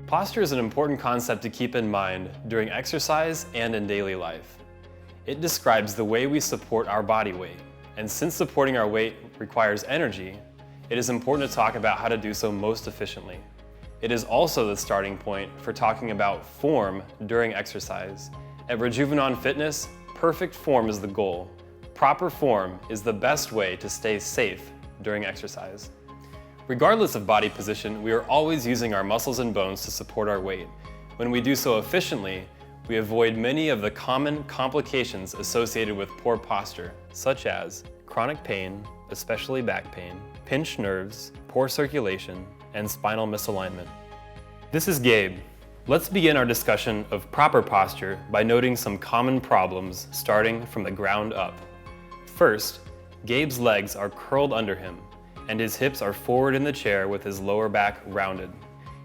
Posture is an important concept to keep in mind during exercise and in daily life. It describes the way we support our body weight, and since supporting our weight requires energy, it is important to talk about how to do so most efficiently. It is also the starting point for talking about form during exercise. At Rejuvenan Fitness, perfect form is the goal. Proper form is the best way to stay safe during exercise. Regardless of body position, we are always using our muscles and bones to support our weight. When we do so efficiently, we avoid many of the common complications associated with poor posture, such as chronic pain, especially back pain, pinched nerves, poor circulation, and spinal misalignment. This is Gabe. Let's begin our discussion of proper posture by noting some common problems starting from the ground up. First, Gabe's legs are curled under him, and his hips are forward in the chair with his lower back rounded.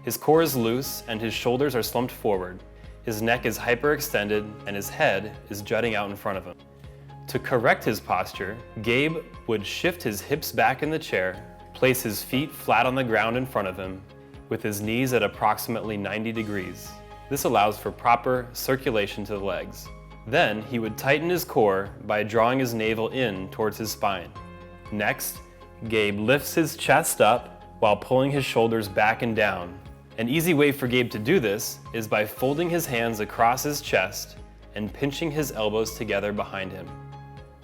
His core is loose and his shoulders are slumped forward. His neck is hyperextended and his head is jutting out in front of him. To correct his posture, Gabe would shift his hips back in the chair, place his feet flat on the ground in front of him, with his knees at approximately 90 degrees. This allows for proper circulation to the legs. Then he would tighten his core by drawing his navel in towards his spine. Next, Gabe lifts his chest up while pulling his shoulders back and down. An easy way for Gabe to do this is by folding his hands across his chest and pinching his elbows together behind him.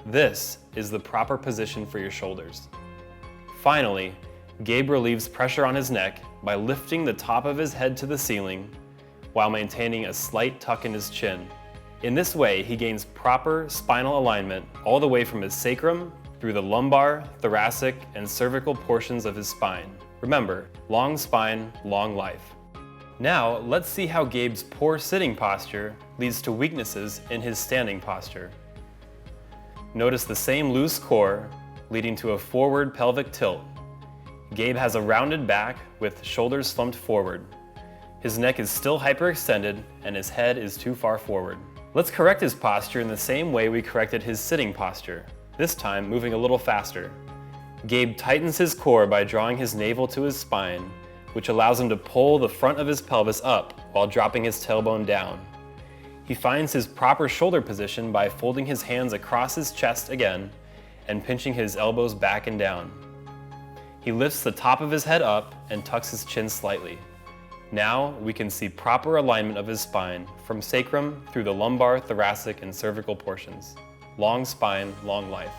This is the proper position for your shoulders. Finally, Gabe relieves pressure on his neck by lifting the top of his head to the ceiling while maintaining a slight tuck in his chin. In this way, he gains proper spinal alignment all the way from his sacrum through the lumbar, thoracic, and cervical portions of his spine. Remember, long spine, long life. Now, let's see how Gabe's poor sitting posture leads to weaknesses in his standing posture. Notice the same loose core leading to a forward pelvic tilt. Gabe has a rounded back with shoulders slumped forward. His neck is still hyperextended and his head is too far forward. Let's correct his posture in the same way we corrected his sitting posture, this time moving a little faster. Gabe tightens his core by drawing his navel to his spine, which allows him to pull the front of his pelvis up while dropping his tailbone down. He finds his proper shoulder position by folding his hands across his chest again and pinching his elbows back and down. He lifts the top of his head up and tucks his chin slightly. Now we can see proper alignment of his spine from sacrum through the lumbar, thoracic, and cervical portions. Long spine, long life.